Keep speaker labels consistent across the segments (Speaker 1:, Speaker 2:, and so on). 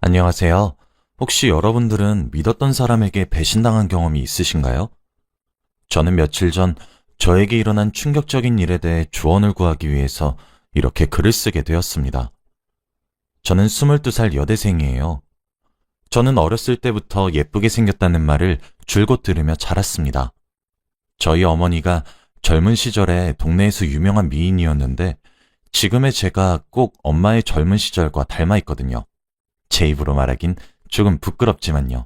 Speaker 1: 안녕하세요. 혹시 여러분들은 믿었던 사람에게 배신당한 경험이 있으신가요? 저는 며칠 전 저에게 일어난 충격적인 일에 대해 조언을 구하기 위해서 이렇게 글을 쓰게 되었습니다. 저는 22살 여대생이에요. 저는 어렸을 때부터 예쁘게 생겼다는 말을 줄곧 들으며 자랐습니다. 저희 어머니가 젊은 시절에 동네에서 유명한 미인이었는데 지금의 제가 꼭 엄마의 젊은 시절과 닮아 있거든요. 제 입으로 말하긴 조금 부끄럽지만요.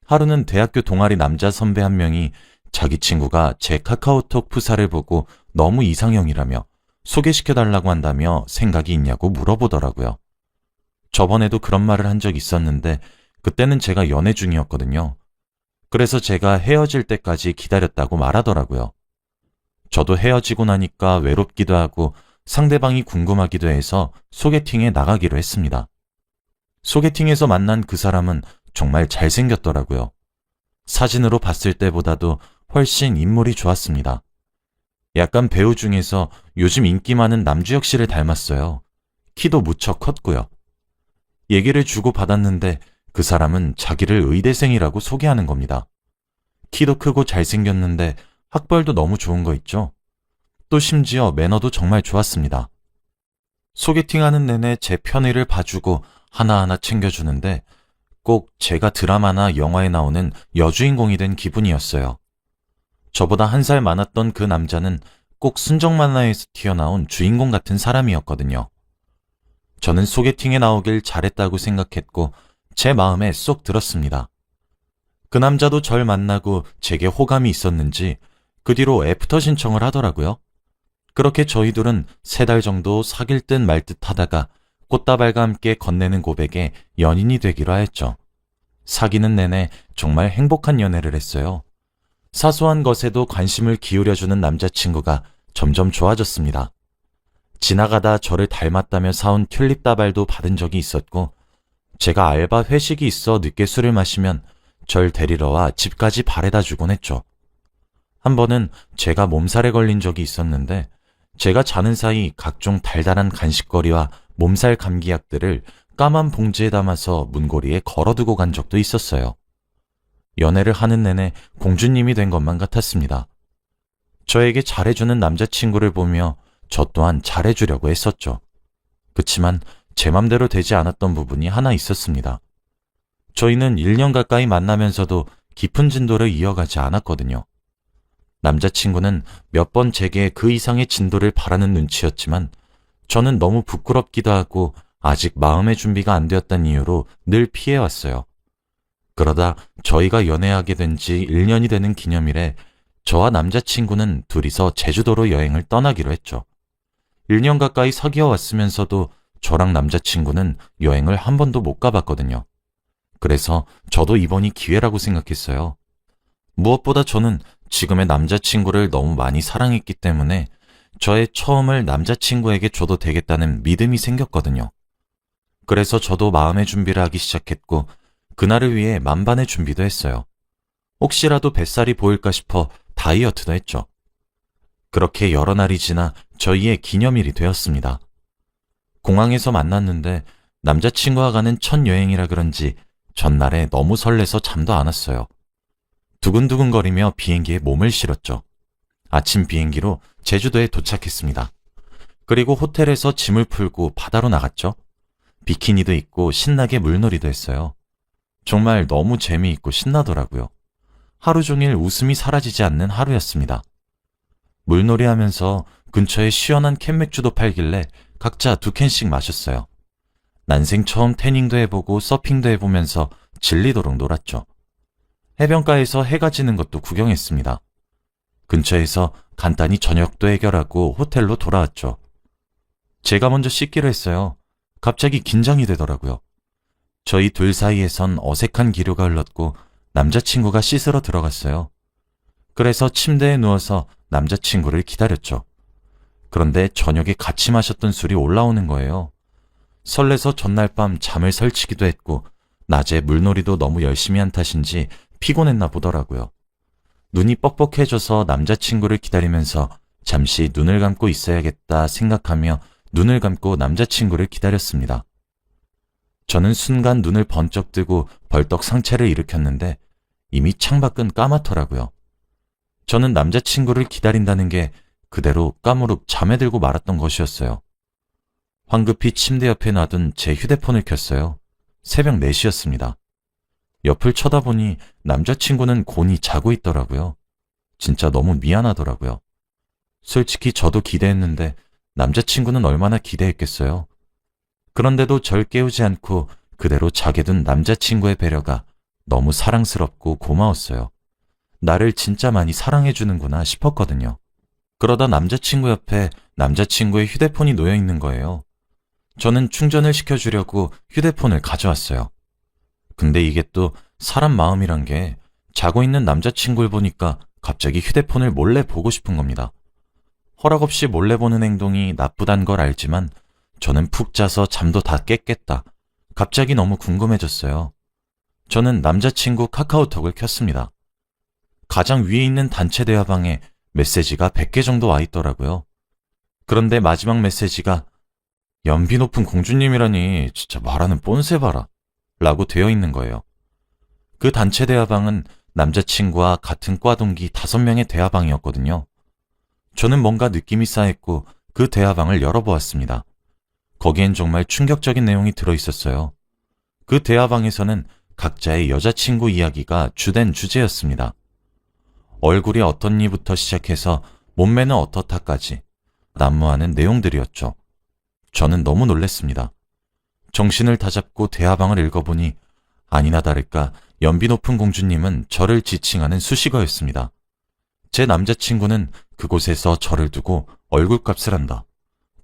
Speaker 1: 하루는 대학교 동아리 남자 선배 한 명이 자기 친구가 제 카카오톡 프사를 보고 너무 이상형이라며 소개시켜달라고 한다며 생각이 있냐고 물어보더라고요. 저번에도 그런 말을 한 적 있었는데 그때는 제가 연애 중이었거든요. 그래서 제가 헤어질 때까지 기다렸다고 말하더라고요. 저도 헤어지고 나니까 외롭기도 하고 상대방이 궁금하기도 해서 소개팅에 나가기로 했습니다. 소개팅에서 만난 그 사람은 정말 잘생겼더라고요. 사진으로 봤을 때보다도 훨씬 인물이 좋았습니다. 약간 배우 중에서 요즘 인기 많은 남주혁 씨를 닮았어요. 키도 무척 컸고요. 얘기를 주고 받았는데 그 사람은 자기를 의대생이라고 소개하는 겁니다. 키도 크고 잘생겼는데 학벌도 너무 좋은 거 있죠? 또 심지어 매너도 정말 좋았습니다. 소개팅하는 내내 제 편의를 봐주고 하나하나 챙겨주는데 꼭 제가 드라마나 영화에 나오는 여주인공이 된 기분이었어요. 저보다 한 살 많았던 그 남자는 꼭 순정 만화에서 튀어나온 주인공 같은 사람이었거든요. 저는 소개팅에 나오길 잘했다고 생각했고 제 마음에 쏙 들었습니다. 그 남자도 절 만나고 제게 호감이 있었는지 그 뒤로 애프터 신청을 하더라고요. 그렇게 저희 둘은 3달 정도 사귈 듯 말 듯 하다가 꽃다발과 함께 건네는 고백에 연인이 되기로 하였죠. 사귀는 내내 정말 행복한 연애를 했어요. 사소한 것에도 관심을 기울여주는 남자친구가 점점 좋아졌습니다. 지나가다 저를 닮았다며 사온 튤립 다발도 받은 적이 있었고, 제가 알바 회식이 있어 늦게 술을 마시면 절 데리러 와 집까지 바래다 주곤 했죠. 한 번은 제가 몸살에 걸린 적이 있었는데 제가 자는 사이 각종 달달한 간식거리와 몸살 감기약들을 까만 봉지에 담아서 문고리에 걸어두고 간 적도 있었어요. 연애를 하는 내내 공주님이 된 것만 같았습니다. 저에게 잘해주는 남자친구를 보며 저 또한 잘해주려고 했었죠. 그치만 제 맘대로 되지 않았던 부분이 하나 있었습니다. 저희는 1년 가까이 만나면서도 깊은 진도를 이어가지 않았거든요. 남자친구는 몇 번 제게 그 이상의 진도를 바라는 눈치였지만 저는 너무 부끄럽기도 하고 아직 마음의 준비가 안 되었다는 이유로 늘 피해왔어요. 그러다 저희가 연애하게 된 지 1년이 되는 기념일에 저와 남자친구는 둘이서 제주도로 여행을 떠나기로 했죠. 1년 가까이 사귀어 왔으면서도 저랑 남자친구는 여행을 한 번도 못 가봤거든요. 그래서 저도 이번이 기회라고 생각했어요. 무엇보다 저는 지금의 남자친구를 너무 많이 사랑했기 때문에 저의 처음을 남자친구에게 줘도 되겠다는 믿음이 생겼거든요. 그래서 저도 마음의 준비를 하기 시작했고 그날을 위해 만반의 준비도 했어요. 혹시라도 뱃살이 보일까 싶어 다이어트도 했죠. 그렇게 여러 날이 지나 저희의 기념일이 되었습니다. 공항에서 만났는데 남자친구와 가는 첫 여행이라 그런지 전날에 너무 설레서 잠도 안 왔어요. 두근두근거리며 비행기에 몸을 실었죠. 아침 비행기로 제주도에 도착했습니다. 그리고 호텔에서 짐을 풀고 바다로 나갔죠. 비키니도 입고 신나게 물놀이도 했어요. 정말 너무 재미있고 신나더라고요. 하루 종일 웃음이 사라지지 않는 하루였습니다. 물놀이 하면서 근처에 시원한 캔맥주도 팔길래 각자 2캔씩 마셨어요. 난생 처음 태닝도 해보고 서핑도 해보면서 질리도록 놀았죠. 해변가에서 해가 지는 것도 구경했습니다. 근처에서 간단히 저녁도 해결하고 호텔로 돌아왔죠. 제가 먼저 씻기로 했어요. 갑자기 긴장이 되더라고요. 저희 둘 사이에선 어색한 기류가 흘렀고 남자친구가 씻으러 들어갔어요. 그래서 침대에 누워서 남자친구를 기다렸죠. 그런데 저녁에 같이 마셨던 술이 올라오는 거예요. 설레서 전날 밤 잠을 설치기도 했고 낮에 물놀이도 너무 열심히 한 탓인지 피곤했나 보더라고요. 눈이 뻑뻑해져서 남자친구를 기다리면서 잠시 눈을 감고 있어야겠다 생각하며 눈을 감고 남자친구를 기다렸습니다. 저는 순간 눈을 번쩍 뜨고 벌떡 상체를 일으켰는데 이미 창밖은 까맣더라고요. 저는 남자친구를 기다린다는 게 그대로 까무룩 잠에 들고 말았던 것이었어요. 황급히 침대 옆에 놔둔 제 휴대폰을 켰어요. 새벽 4시였습니다. 옆을 쳐다보니 남자친구는 곤히 자고 있더라고요. 진짜 너무 미안하더라고요. 솔직히 저도 기대했는데 남자친구는 얼마나 기대했겠어요. 그런데도 절 깨우지 않고 그대로 자게 둔 남자친구의 배려가 너무 사랑스럽고 고마웠어요. 나를 진짜 많이 사랑해주는구나 싶었거든요. 그러다 남자친구 옆에 남자친구의 휴대폰이 놓여 있는 거예요. 저는 충전을 시켜주려고 휴대폰을 가져왔어요. 근데 이게 또 사람 마음이란 게 자고 있는 남자친구를 보니까 갑자기 휴대폰을 몰래 보고 싶은 겁니다. 허락 없이 몰래 보는 행동이 나쁘단 걸 알지만 저는 푹 자서 잠도 다 깼겠다. 갑자기 너무 궁금해졌어요. 저는 남자친구 카카오톡을 켰습니다. 가장 위에 있는 단체 대화방에 메시지가 100개 정도 와 있더라고요. 그런데 마지막 메시지가 연비 높은 공주님이라니 진짜 말하는 뽐새 봐라 라고 되어 있는 거예요. 그 단체 대화방은 남자친구와 같은 과 동기 5명의 대화방이었거든요. 저는 뭔가 느낌이 쌓였고 그 대화방을 열어보았습니다. 거기엔 정말 충격적인 내용이 들어있었어요. 그 대화방에서는 각자의 여자친구 이야기가 주된 주제였습니다. 얼굴이 어떻니부터 시작해서 몸매는 어떻다까지 난무하는 내용들이었죠. 저는 너무 놀랐습니다. 정신을 다잡고 대화방을 읽어보니 아니나 다를까 연비 높은 공주님은 저를 지칭하는 수식어였습니다. 제 남자친구는 그곳에서 저를 두고 얼굴값을 한다.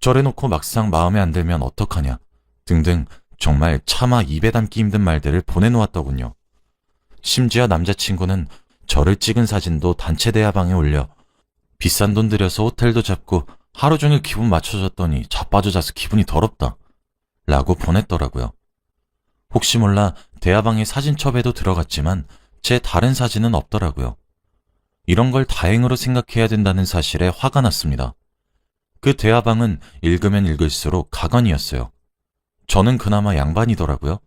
Speaker 1: 저래놓고 막상 마음에 안 들면 어떡하냐 등등 정말 차마 입에 담기 힘든 말들을 보내놓았더군요. 심지어 남자친구는 저를 찍은 사진도 단체 대화방에 올려 비싼 돈 들여서 호텔도 잡고 하루 종일 기분 맞춰줬더니 자빠져 자서 기분이 더럽다 라고 보냈더라고요. 혹시 몰라 대화방의 사진첩에도 들어갔지만 제 다른 사진은 없더라고요. 이런 걸 다행으로 생각해야 된다는 사실에 화가 났습니다. 그 대화방은 읽으면 읽을수록 가관이었어요. 저는 그나마 양반이더라고요.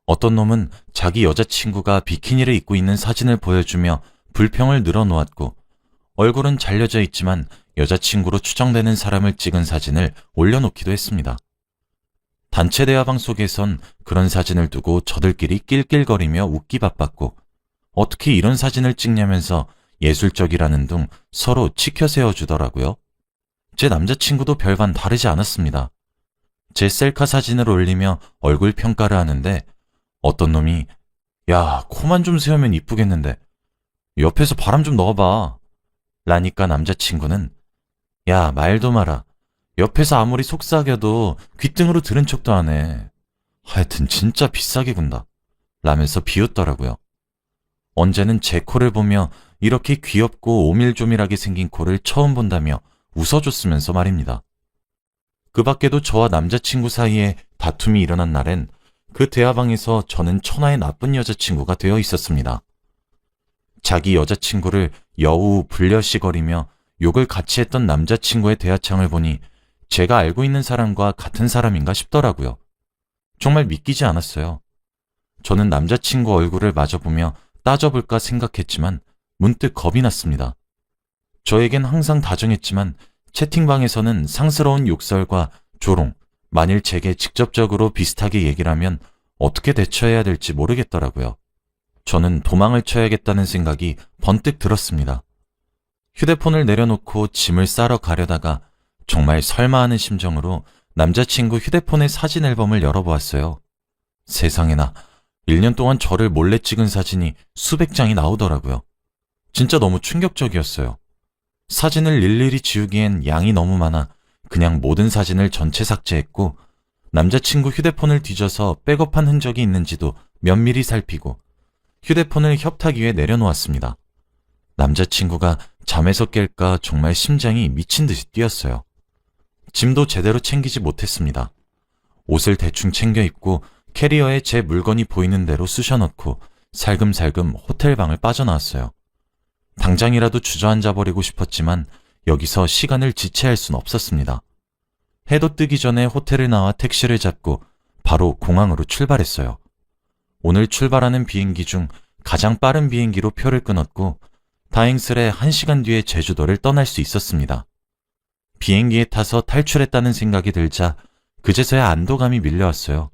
Speaker 1: 어떤 놈은 자기 여자친구가 비키니를 입고 있는 사진을 보여주며 불평을 늘어놓았고 얼굴은 잘려져 있지만 여자친구로 추정되는 사람을 찍은 사진을 올려놓기도 했습니다. 단체 대화방 속에선 그런 사진을 두고 저들끼리 낄낄거리며 웃기 바빴고 어떻게 이런 사진을 찍냐면서 예술적이라는 둥 서로 치켜 세워주더라고요. 제 남자친구도 별반 다르지 않았습니다. 제 셀카 사진을 올리며 얼굴 평가를 하는데 어떤 놈이 야, 코만 좀 세우면 이쁘겠는데 옆에서 바람 좀 넣어봐 라니까 남자친구는 야, 말도 마라. 옆에서 아무리 속삭여도 귓등으로 들은 척도 안 해. 하여튼 진짜 비싸게 군다 라면서 비웃더라고요. 언제는 제 코를 보며 이렇게 귀엽고 오밀조밀하게 생긴 코를 처음 본다며 웃어줬으면서 말입니다. 그 밖에도 저와 남자친구 사이에 다툼이 일어난 날엔 그 대화방에서 저는 천하의 나쁜 여자친구가 되어 있었습니다. 자기 여자친구를 여우 불려시거리며 욕을 같이 했던 남자친구의 대화창을 보니 제가 알고 있는 사람과 같은 사람인가 싶더라고요. 정말 믿기지 않았어요. 저는 남자친구 얼굴을 마주보며 따져볼까 생각했지만 문득 겁이 났습니다. 저에겐 항상 다정했지만 채팅방에서는 상스러운 욕설과 조롱, 만일 제게 직접적으로 비슷하게 얘기를 하면 어떻게 대처해야 될지 모르겠더라고요. 저는 도망을 쳐야겠다는 생각이 번뜩 들었습니다. 휴대폰을 내려놓고 짐을 싸러 가려다가 정말 설마하는 심정으로 남자친구 휴대폰의 사진 앨범을 열어보았어요. 세상에나 1년 동안 저를 몰래 찍은 사진이 수백 장이 나오더라고요. 진짜 너무 충격적이었어요. 사진을 일일이 지우기엔 양이 너무 많아 그냥 모든 사진을 전체 삭제했고 남자친구 휴대폰을 뒤져서 백업한 흔적이 있는지도 면밀히 살피고 휴대폰을 협탁 위에 내려놓았습니다. 남자친구가 잠에서 깰까 정말 심장이 미친 듯이 뛰었어요. 짐도 제대로 챙기지 못했습니다. 옷을 대충 챙겨 입고 캐리어에 제 물건이 보이는 대로 쑤셔넣고 살금살금 호텔방을 빠져나왔어요. 당장이라도 주저앉아 버리고 싶었지만 여기서 시간을 지체할 순 없었습니다. 해도 뜨기 전에 호텔을 나와 택시를 잡고 바로 공항으로 출발했어요. 오늘 출발하는 비행기 중 가장 빠른 비행기로 표를 끊었고 다행스레 1시간 뒤에 제주도를 떠날 수 있었습니다. 비행기에 타서 탈출했다는 생각이 들자 그제서야 안도감이 밀려왔어요.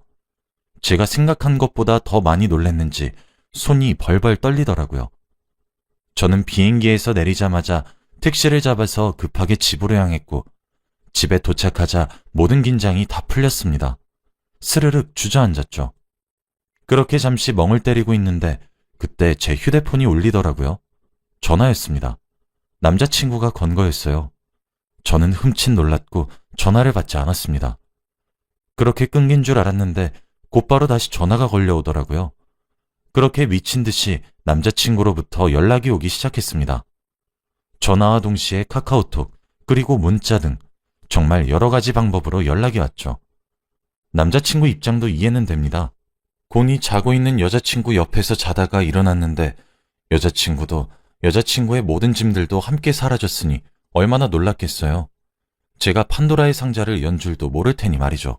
Speaker 1: 제가 생각한 것보다 더 많이 놀랐는지 손이 벌벌 떨리더라고요. 저는 비행기에서 내리자마자 택시를 잡아서 급하게 집으로 향했고 집에 도착하자 모든 긴장이 다 풀렸습니다. 스르륵 주저앉았죠. 그렇게 잠시 멍을 때리고 있는데 그때 제 휴대폰이 울리더라고요. 전화였습니다. 남자친구가 건 거였어요. 저는 흠칫 놀랐고 전화를 받지 않았습니다. 그렇게 끊긴 줄 알았는데 곧바로 다시 전화가 걸려오더라고요. 그렇게 미친 듯이 남자친구로부터 연락이 오기 시작했습니다. 전화와 동시에 카카오톡, 그리고 문자 등 정말 여러 가지 방법으로 연락이 왔죠. 남자친구 입장도 이해는 됩니다. 곤히 자고 있는 여자친구 옆에서 자다가 일어났는데 여자친구도 여자친구의 모든 짐들도 함께 사라졌으니 얼마나 놀랐겠어요. 제가 판도라의 상자를 연 줄도 모를 테니 말이죠.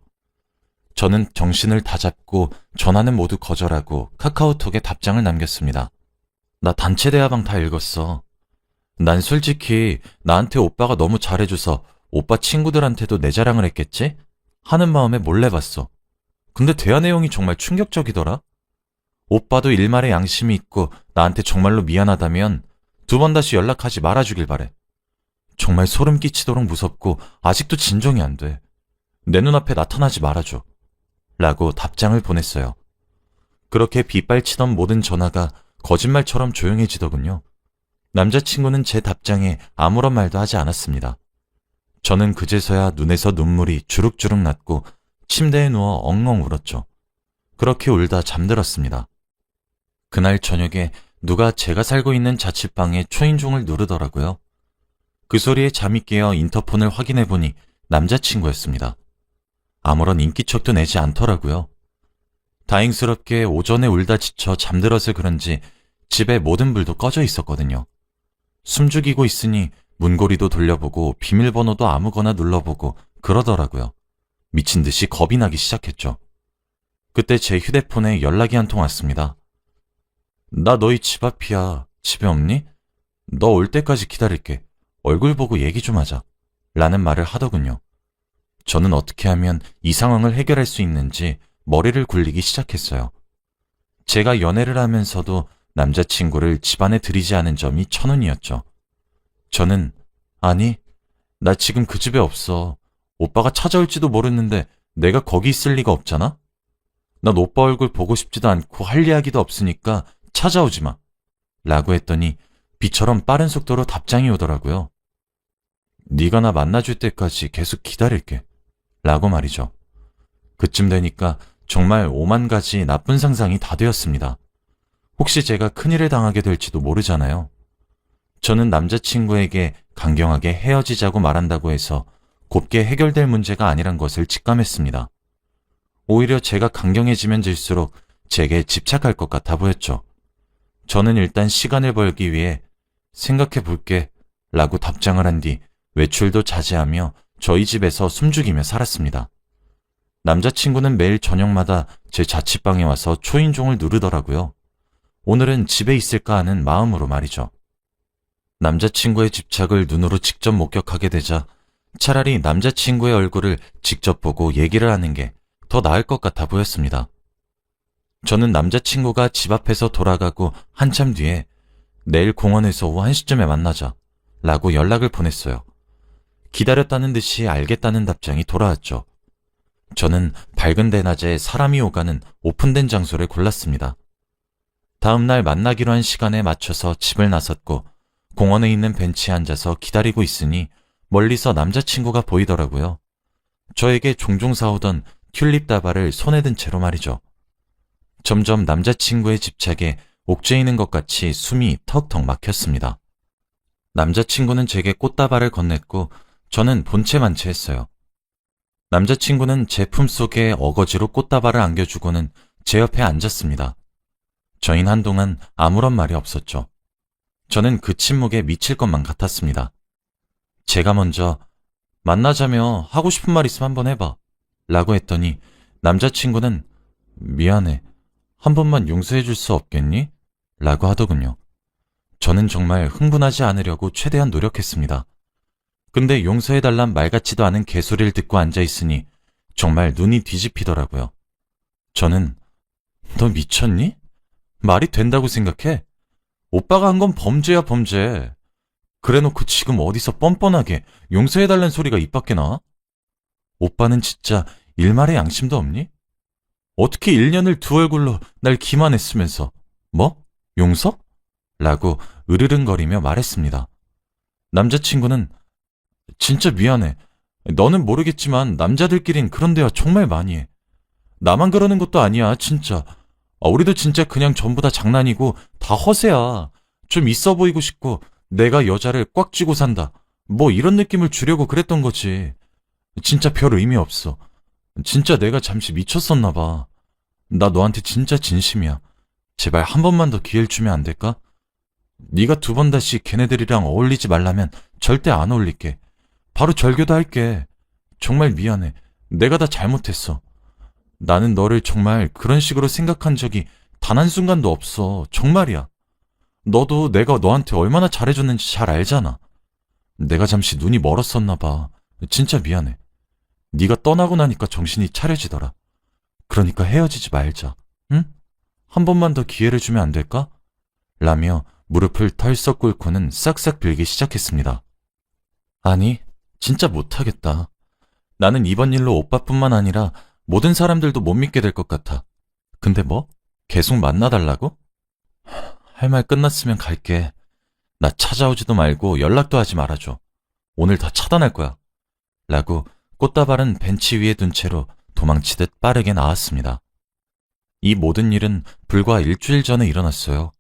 Speaker 1: 저는 정신을 다 잡고 전화는 모두 거절하고 카카오톡에 답장을 남겼습니다. 나 단체 대화방 다 읽었어. 난 솔직히 나한테 오빠가 너무 잘해줘서 오빠 친구들한테도 내 자랑을 했겠지? 하는 마음에 몰래 봤어. 근데 대화 내용이 정말 충격적이더라. 오빠도 일말의 양심이 있고 나한테 정말로 미안하다면 2번 다시 연락하지 말아주길 바래. 정말 소름 끼치도록 무섭고 아직도 진정이 안 돼. 내 눈앞에 나타나지 말아줘. 라고 답장을 보냈어요. 그렇게 빗발치던 모든 전화가 거짓말처럼 조용해지더군요. 남자친구는 제 답장에 아무런 말도 하지 않았습니다. 저는 그제서야 눈에서 눈물이 주룩주룩 났고 침대에 누워 엉엉 울었죠. 그렇게 울다 잠들었습니다. 그날 저녁에 누가 제가 살고 있는 자취방에 초인종을 누르더라고요. 그 소리에 잠이 깨어 인터폰을 확인해보니 남자친구였습니다. 아무런 인기척도 내지 않더라고요. 다행스럽게 오전에 울다 지쳐 잠들어서 그런지 집에 모든 불도 꺼져 있었거든요. 숨죽이고 있으니 문고리도 돌려보고 비밀번호도 아무거나 눌러보고 그러더라고요. 미친 듯이 겁이 나기 시작했죠. 그때 제 휴대폰에 연락이 한 통 왔습니다. 나 너희 집 앞이야. 집에 없니? 너 올 때까지 기다릴게. 얼굴 보고 얘기 좀 하자. 라는 말을 하더군요. 저는 어떻게 하면 이 상황을 해결할 수 있는지 머리를 굴리기 시작했어요. 제가 연애를 하면서도 남자친구를 집안에 들이지 않은 점이 천운이었죠. 저는 아니, 나 지금 그 집에 없어. 오빠가 찾아올지도 모르는데 내가 거기 있을 리가 없잖아? 난 오빠 얼굴 보고 싶지도 않고 할 이야기도 없으니까 찾아오지 마. 라고 했더니 비처럼 빠른 속도로 답장이 오더라고요. 네가 나 만나줄 때까지 계속 기다릴게. 라고 말이죠. 그쯤 되니까 정말 5만 가지 나쁜 상상이 다 되었습니다. 혹시 제가 큰일을 당하게 될지도 모르잖아요. 저는 남자친구에게 강경하게 헤어지자고 말한다고 해서 곱게 해결될 문제가 아니란 것을 직감했습니다. 오히려 제가 강경해지면 질수록 제게 집착할 것 같아 보였죠. 저는 일단 시간을 벌기 위해 생각해 볼게 라고 답장을 한 뒤 외출도 자제하며 저희 집에서 숨죽이며 살았습니다. 남자친구는 매일 저녁마다 제 자취방에 와서 초인종을 누르더라고요. 오늘은 집에 있을까 하는 마음으로 말이죠. 남자친구의 집착을 눈으로 직접 목격하게 되자 차라리 남자친구의 얼굴을 직접 보고 얘기를 하는 게 더 나을 것 같아 보였습니다. 저는 남자친구가 집 앞에서 돌아가고 한참 뒤에 내일 공원에서 오후 1시쯤에 만나자 라고 연락을 보냈어요. 기다렸다는 듯이 알겠다는 답장이 돌아왔죠. 저는 밝은 대낮에 사람이 오가는 오픈된 장소를 골랐습니다. 다음날 만나기로 한 시간에 맞춰서 집을 나섰고 공원에 있는 벤치에 앉아서 기다리고 있으니 멀리서 남자친구가 보이더라고요. 저에게 종종 사오던 튤립 다발을 손에 든 채로 말이죠. 점점 남자친구의 집착에 옥죄이는 것 같이 숨이 턱턱 막혔습니다. 남자친구는 제게 꽃다발을 건넸고 저는 본체만체했어요. 남자친구는 제 품속에 어거지로 꽃다발을 안겨주고는 제 옆에 앉았습니다. 저흰 한동안 아무런 말이 없었죠. 저는 그 침묵에 미칠 것만 같았습니다. 제가 먼저 만나자며 하고 싶은 말 있으면 한번 해봐 라고 했더니 남자친구는 미안해. 한 번만 용서해 줄 수 없겠니? 라고 하더군요. 저는 정말 흥분하지 않으려고 최대한 노력했습니다. 근데 용서해달란 말 같지도 않은 개소리를 듣고 앉아있으니 정말 눈이 뒤집히더라고요. 저는 너 미쳤니? 말이 된다고 생각해? 오빠가 한 건 범죄야 범죄. 그래놓고 지금 어디서 뻔뻔하게 용서해달란 소리가 입 밖에 나와? 오빠는 진짜 일말의 양심도 없니? 어떻게 1년을 두 얼굴로 날 기만했으면서 뭐? 용서? 라고 으르릉거리며 말했습니다. 남자친구는 진짜 미안해. 너는 모르겠지만 남자들끼린 그런 대화 정말 많이 해. 나만 그러는 것도 아니야 진짜. 우리도 진짜 그냥 전부 다 장난이고 다 허세야. 좀 있어 보이고 싶고 내가 여자를 꽉 쥐고 산다. 뭐 이런 느낌을 주려고 그랬던 거지. 진짜 별 의미 없어. 진짜 내가 잠시 미쳤었나 봐. 나 너한테 진짜 진심이야. 제발 한 번만 더 기회를 주면 안 될까? 네가 두 번 다시 걔네들이랑 어울리지 말라면 절대 안 어울릴게. 바로 절교도 할게. 정말 미안해. 내가 다 잘못했어. 나는 너를 정말 그런 식으로 생각한 적이 단 한순간도 없어. 정말이야. 너도 내가 너한테 얼마나 잘해줬는지 잘 알잖아. 내가 잠시 눈이 멀었었나 봐. 진짜 미안해. 네가 떠나고 나니까 정신이 차려지더라. 그러니까 헤어지지 말자. 응? 한 번만 더 기회를 주면 안 될까? 라며 무릎을 털썩 꿇고는 싹싹 빌기 시작했습니다. 아니, 진짜 못하겠다. 나는 이번 일로 오빠뿐만 아니라 모든 사람들도 못 믿게 될 것 같아. 근데 뭐? 계속 만나달라고? 할 말 끝났으면 갈게. 나 찾아오지도 말고 연락도 하지 말아줘. 오늘 다 차단할 거야. 라고 꽃다발은 벤치 위에 둔 채로 도망치듯 빠르게 나왔습니다. 이 모든 일은 불과 일주일 전에 일어났어요.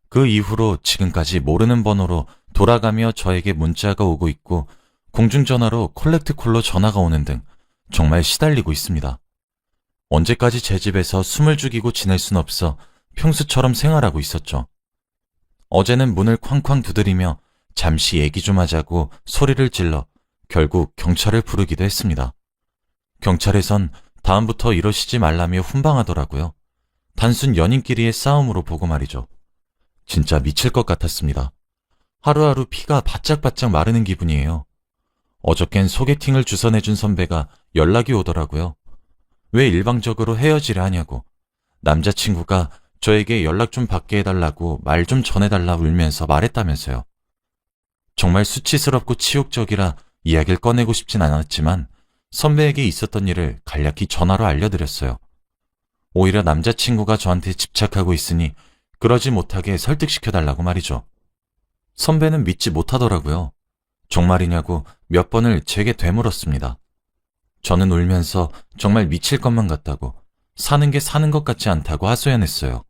Speaker 1: 그 이후로 지금까지 모르는 번호로 돌아가며 저에게 문자가 오고 있고 공중전화로 콜렉트콜로 전화가 오는 등 정말 시달리고 있습니다. 언제까지 제 집에서 숨을 죽이고 지낼 순 없어 평소처럼 생활하고 있었죠. 어제는 문을 쾅쾅 두드리며 잠시 얘기 좀 하자고 소리를 질러 결국 경찰을 부르기도 했습니다. 경찰에선 다음부터 이러시지 말라며 훈방하더라고요. 단순 연인끼리의 싸움으로 보고 말이죠. 진짜 미칠 것 같았습니다. 하루하루 피가 바짝바짝 마르는 기분이에요. 어저껜 소개팅을 주선해준 선배가 연락이 오더라고요. 왜 일방적으로 헤어지려 하냐고. 남자친구가 저에게 연락 좀 받게 해달라고 말 좀 전해달라 울면서 말했다면서요. 정말 수치스럽고 치욕적이라 이야기를 꺼내고 싶진 않았지만 선배에게 있었던 일을 간략히 전화로 알려드렸어요. 오히려 남자친구가 저한테 집착하고 있으니 그러지 못하게 설득시켜달라고 말이죠. 선배는 믿지 못하더라고요. 정말이냐고 몇 번을 제게 되물었습니다. 저는 울면서 정말 미칠 것만 같다고, 사는 게 사는 것 같지 않다고 하소연했어요.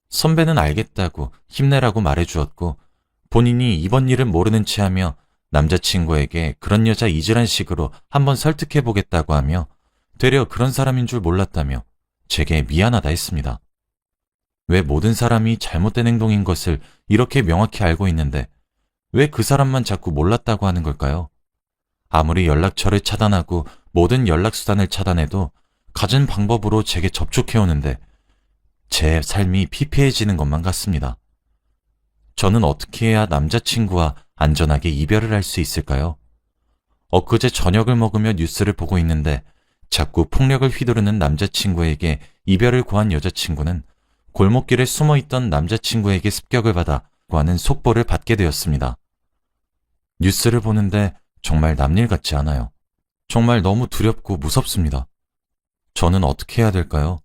Speaker 1: 선배는 알겠다고 힘내라고 말해주었고 본인이 이번 일은 모르는 체하며 남자친구에게 그런 여자 잊으란 식으로 한번 설득해보겠다고 하며 되려 그런 사람인 줄 몰랐다며 제게 미안하다 했습니다. 왜 모든 사람이 잘못된 행동인 것을 이렇게 명확히 알고 있는데 왜 그 사람만 자꾸 몰랐다고 하는 걸까요? 아무리 연락처를 차단하고 모든 연락수단을 차단해도 갖은 방법으로 제게 접촉해오는데 제 삶이 피폐해지는 것만 같습니다. 저는 어떻게 해야 남자친구와 안전하게 이별을 할 수 있을까요? 엊그제 저녁을 먹으며 뉴스를 보고 있는데 자꾸 폭력을 휘두르는 남자친구에게 이별을 고한 여자친구는 골목길에 숨어있던 남자친구에게 습격을 받아 고하는 속보를 받게 되었습니다. 뉴스를 보는데 정말 남일 같지 않아요. 정말 너무 두렵고 무섭습니다. 저는 어떻게 해야 될까요?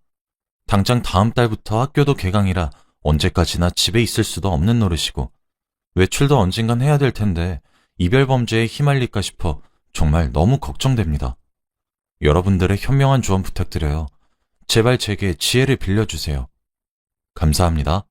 Speaker 1: 당장 다음 달부터 학교도 개강이라 언제까지나 집에 있을 수도 없는 노릇이고 외출도 언젠간 해야 될 텐데 이별 범죄에 휘말릴까 싶어 정말 너무 걱정됩니다. 여러분들의 현명한 조언 부탁드려요. 제발 제게 지혜를 빌려주세요. 감사합니다.